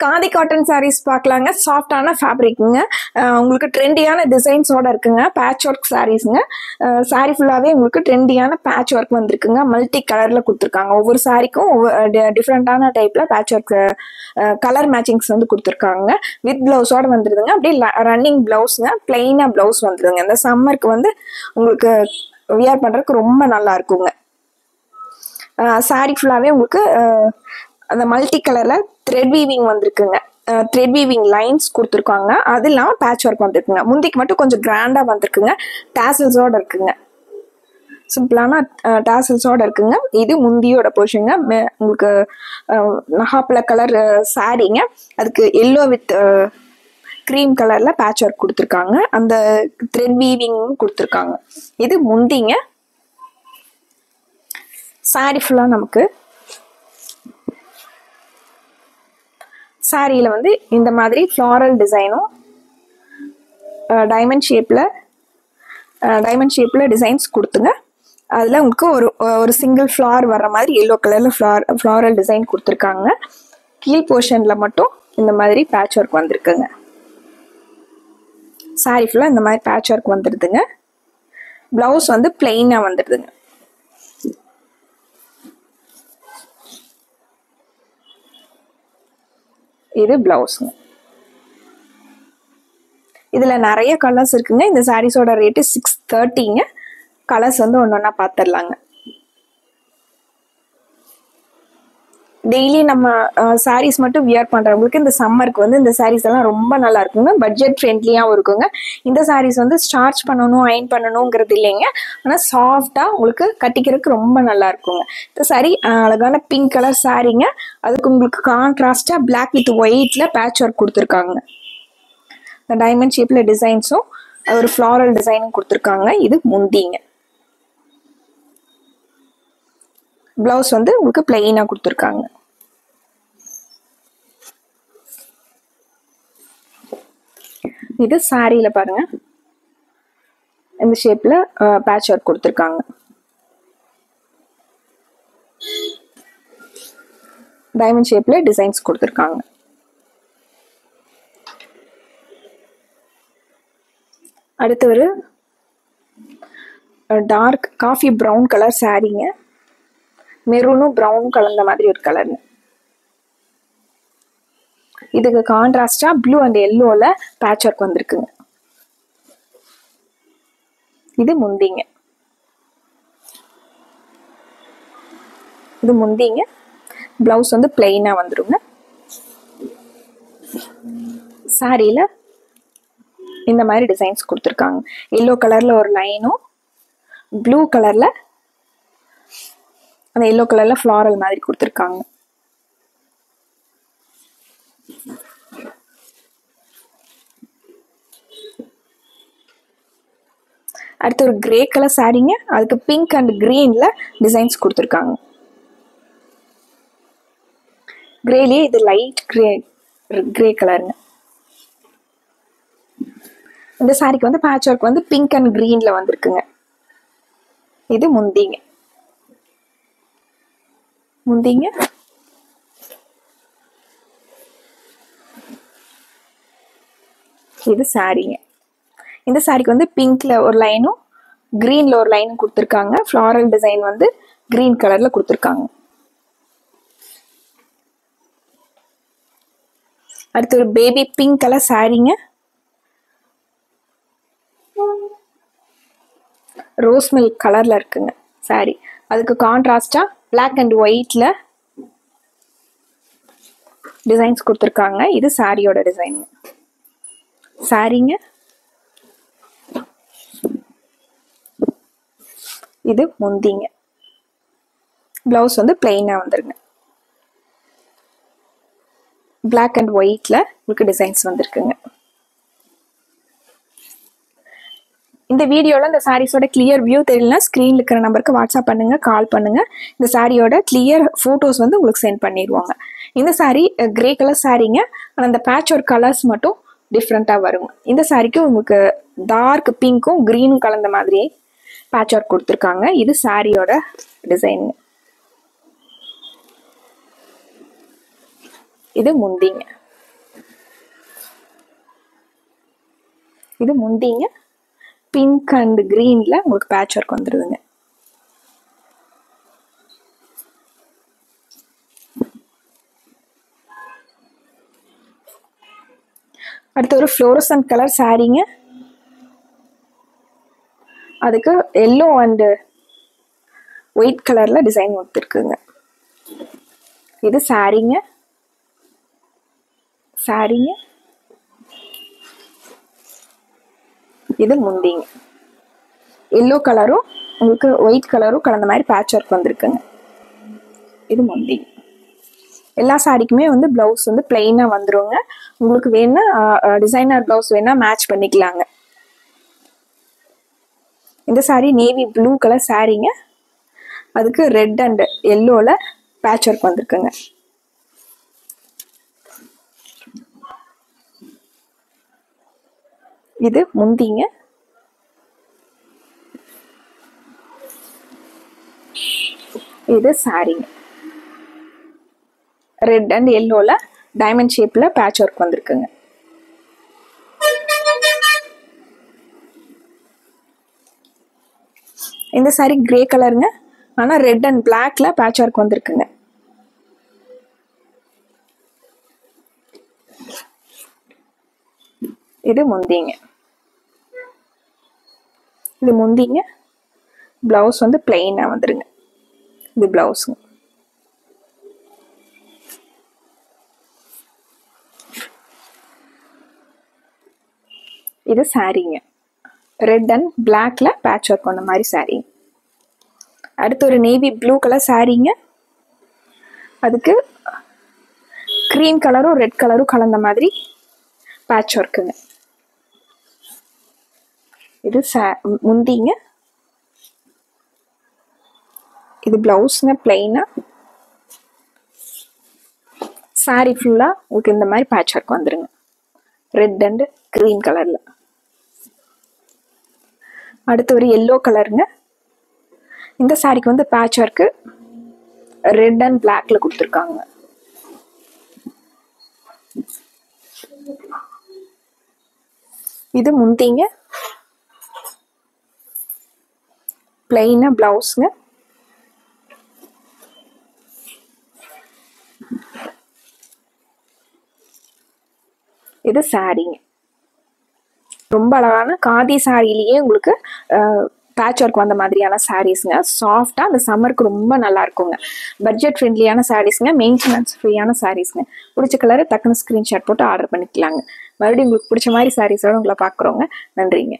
Khadi cotton saris பார்க்கலாங்க. சாஃப்டான ஃபேப்ரிக்குங்க. உங்களுக்கு ட்ரெண்டியான டிசைன்ஸோட இருக்குங்க. Patch work சாரீஸுங்க. சாரீ ஃபுல்லாகவே உங்களுக்கு ட்ரெண்டியான பேட்ச் ஒர்க் வந்திருக்குங்க. மல்டி கலரில் கொடுத்துருக்காங்க. ஒவ்வொரு சாரிக்கும் டிஃப்ரெண்ட்டான டைப்பில் பேட்ச் ஒர்க் கலர் மேட்சிங்ஸ் வந்து கொடுத்துருக்காங்க. வித் ப்ளவுஸோட வந்துடுதுங்க. அப்படியே ரன்னிங் ப்ளவுஸுங்க. பிளெயினாக ப்ளவுஸ் வந்துடுதுங்க. இந்த சம்மருக்கு வந்து உங்களுக்கு வியர் பண்ணுறதுக்கு ரொம்ப நல்லா இருக்குங்க. சாரீ ஃபுல்லாகவே உங்களுக்கு அந்த மல்டி கலரில் த்ரெட் வீவிங் வந்திருக்குங்க. த்ரெட் வீவிங் லைன்ஸ் கொடுத்துருக்காங்க. அது இல்லாமல் பேட்ச் ஒர்க் வந்திருக்குங்க. முந்திக்கு மட்டும் கொஞ்சம் கிராண்டாக வந்திருக்குங்க. டேசல்ஸோட இருக்குங்க. சிம்பிளான டேசல்ஸோட இருக்குங்க. இது முந்தியோட போர்ஷனுங்க. உங்களுக்கு நகாப்பழ கலர் சாரீங்க. அதுக்கு எல்லோ வித் க்ரீம் கலரில் பேட்ச் ஒர்க் கொடுத்துருக்காங்க. அந்த த்ரெட் வீவிங் கொடுத்துருக்காங்க. இது முந்திங்க. சாரீ ஃபுல்லாக நமக்கு சாரியில் வந்து இந்த மாதிரி ஃப்ளாரல் டிசைனும் டைமண்ட் ஷேப்பில் டிசைன்ஸ் கொடுத்துங்க. அதில் உங்களுக்கு ஒரு சிங்கிள் ஃப்ளார் வர்ற மாதிரி எல்லோ கலரில் ஃப்ளாரல் டிசைன் கொடுத்துருக்காங்க. கீழ் போர்ஷனில் மட்டும் இந்த மாதிரி பேட்ச் ஒர்க் வந்திருக்குங்க. சாரி ஃபுல்லாக இந்த மாதிரி பேட்ச் ஒர்க் வந்துடுதுங்க. ப்ளவுஸ் வந்து பிளெயினாக வந்துடுதுங்க. இது பிளவுஸுங்க. இதில் நிறைய கலர்ஸ் இருக்குங்க. இந்த சாரீஸோட ரேட்டு 630ங்க. கலர்ஸ் வந்து ஒன்று ஒன்றா பார்த்துடலாங்க. டெய்லி நம்ம சாரீஸ் மட்டும் வியர் பண்ணுறவங்களுக்கு இந்த சம்மருக்கு வந்து இந்த சாரீஸ் எல்லாம் ரொம்ப நல்லா இருக்குங்க. பட்ஜெட் ஃப்ரெண்ட்லியாகவும் இருக்குங்க. இந்த சாரீஸ் வந்து ஸ்டார்ச் பண்ணணும், அயன் பண்ணணுங்கிறது இல்லைங்க. ஆனால் சாஃப்டாக உங்களுக்கு கட்டிக்கிறதுக்கு ரொம்ப நல்லா இருக்குங்க. இந்த சாரீ அழகான பிங்க் கலர் சாரீங்க. அதுக்கு உங்களுக்கு கான்ட்ராஸ்டாக பிளாக் வித் ஒயிட்டில் பேட்ச் ஒர்க் கொடுத்துருக்காங்க. இந்த டைமண்ட் ஷேப்பில் டிசைன்ஸும் ஒரு ஃப்ளாரல் டிசைனும் கொடுத்துருக்காங்க. இது முந்திங்க. ப்ளவுஸ் வந்து உங்களுக்கு பிளெயினாக கொடுத்துருக்காங்க. இது சாரியில் பாருங்க, இந்த ஷேப்பில் பேட்ச் ஒர்க் கொடுத்துருக்காங்க. டைமண்ட் ஷேப்பில் டிசைன்ஸ் கொடுத்துருக்காங்க. அடுத்து ஒரு டார்க் காஃபி ப்ரௌன் கலர் சாரீங்க. மெரூனும் ப்ரௌனும் கலந்த மாதிரி ஒரு கலருங்க. இதுக்கு கான்ட்ராஸ்டா ப்ளூ அண்ட் எல்லோல பேட்ச் ஒர்க் வந்திருக்குங்க. இது முந்திங்க. இது முந்திங்க. பிளவுஸ் வந்து பிளெயினா வந்துருங்க. சாரியில இந்த மாதிரி டிசைன்ஸ் கொடுத்துருக்காங்க. எல்லோ கலர்ல ஒரு லைனும் ப்ளூ கலர்ல அந்த எல்லோ கலர்ல ஃப்ளாரல் மாதிரி கொடுத்துருக்காங்க. அடுத்து ஒரு கிரே கலர் சாரீங்க. அதுக்கு பிங்க் அண்ட் கிரீன்ல டிசைன்ஸ் கொடுத்துருக்காங்க. கிரேலயே இது லைட் கிரே கலருங்க. இந்த சாரிக்கு வந்து பேட்ச் ஒர்க் வந்து பிங்க் அண்ட் கிரீன்ல வந்திருக்குங்க. இது முந்திங்க. முந்திங்க. இது சாரீங்க. இந்த சாரிக்கு வந்து பிங்க்ல ஒரு லைனும் கிரீன்ல ஒரு லைனும் கொடுத்துருக்காங்க. ஃப்ளாரல் டிசைன் வந்து கிரீன் கலர்ல கொடுத்துருக்காங்க. அடுத்து ஒரு பேபி பிங்க் கலர் சாரீங்க. ரோஸ் மில்க் கலர்ல இருக்குங்க சாரி. அதுக்கு கான்ட்ராஸ்டா பிளாக் அண்ட் ஒயிட்ல டிசைன்ஸ் கொடுத்துருக்காங்க. இது சாரியோட டிசைன். சாரீங்க. இது முந்திங்க. பிளவுஸ் வந்து பிளெயினா வந்துருங்க. பிளாக் அண்ட் ஒயிட்ல உங்களுக்கு டிசைன்ஸ் வந்திருக்குங்க. இந்த வீடியோல இந்த சாரீஸோட கிளியர் வியூ தெரியலனா ஸ்க்ரீன்ல இருக்கிற நம்பருக்கு வாட்ஸ்அப் பண்ணுங்க, கால் பண்ணுங்க. இந்த சாரியோட கிளியர் ஃபோட்டோஸ் வந்து உங்களுக்கு சென்ட் பண்ணிடுவாங்க. இந்த சாரீ கிரே கலர் சாரீங்க. ஆனால் அந்த பேட்ச் ஒர்க் கலர்ஸ் மட்டும் டிஃப்ரெண்ட்டாக வருங்க. இந்த சாரிக்கு உங்களுக்கு டார்க் பிங்க்கும் க்ரீனும் கலந்த மாதிரி பேட்ச் ஒர்க் கொடுத்துருக்காங்க. இது சாரியோட டிசைன். இது முந்திங்க. இது முந்திங்க. பிங்க் அண்ட் கிரீன்ல உங்களுக்கு பேட்ச் ஒர்க் வந்துடுதுங்க. அடுத்து ஒரு ஃப்ளோரசன்ட் கலர் சாரீங்க. அதுக்கு எல்லோ அண்டு ஒயிட் கலர்ல டிசைன் கொடுத்துருக்குங்க. இது சாரீங்க. இது முந்திங்க. எல்லோ கலரும் உங்களுக்கு ஒயிட் கலரும் கலந்த மாதிரி பேட்ச் ஒர்க் வந்திருக்குங்க. இது முந்திங்க. எல்லா சாரிக்குமே வந்து பிளவுஸ் வந்து பிளெயினா வந்துருங்க. உங்களுக்கு வேணா டிசைனர் பிளவுஸ் வேணா மேட்ச் பண்ணிக்கலாங்க. இந்த சாரி நேவி ப்ளூ கலர் சாரீங்க. அதுக்கு ரெட் அண்ட் எல்லோல பேட்ச் ஒர்க் வந்திருக்குங்க. இது முந்திங்க. இது சாரீங்க. ரெட் அண்ட் எல்லோல டைமண்ட் ஷேப்ல பேட்ச் ஒர்க் வந்திருக்குங்க. இந்த சாரி கிரே கலருங்க. ஆனா ரெட் அண்ட் பிளாக்ல பேட்ச் ஒர்க் வந்திருக்குங்க. இது முந்திங்க. பிளவுஸ் வந்து பிளெயினா வந்துருங்க. இது பிளவுஸுங்க. இது சாரீங்க. ரெட் அண்ட் பிளாக்ல பேட்ச் ஒர்க் வந்த மாதிரி சாரீ. அடுத்து ஒரு நேவி ப்ளூ கலர் சாரீங்க. அதுக்கு கிரீம் கலரும் ரெட் கலரும் கலந்த மாதிரி பேட்ச் ஒர்க்குங்க. இது முந்திங்க. இது பிளவுஸ்ங்க பிளெயினா. சாரி ஃபுல்லா உங்களுக்கு இந்த மாதிரி பேட்ச் ஒர்க் வந்துருங்க. ரெட் அண்ட் கிரீன் கலர்ல. அடுத்து ஒரு எல்லோ கலருங்க. இந்த சாரிக்கு வந்து பேட்ச் ஒர்க்கு ரெட் அண்ட் பிளாக்ல கொடுத்துருக்காங்க. இது முந்திங்க. பிளெயினா பிளவுஸ்ங்க. இது சாரீங்க. ரொம்ப அழகான காதி சாரிலேயே உங்களுக்கு பேட்ச் ஒர்க் வந்த மாதிரியான சாரீஸ்ங்க. சாஃப்டா அந்த சம்மருக்கு ரொம்ப நல்லா இருக்குங்க. பட்ஜெட் ஃப்ரெண்ட்லியான சாரீஸ்ங்க. மெயின்டெனன்ஸ் ஃப்ரீயான சாரீஸ்ங்க. பிடிச்ச கலரை டக்குன்னு ஸ்கிரீன்ஷாட் போட்டு ஆர்டர் பண்ணிக்கலாங்க. மறுபடியும் உங்களுக்கு பிடிச்ச மாதிரி சாரீஸோட உங்களை பார்க்குறோங்க. நன்றிங்க.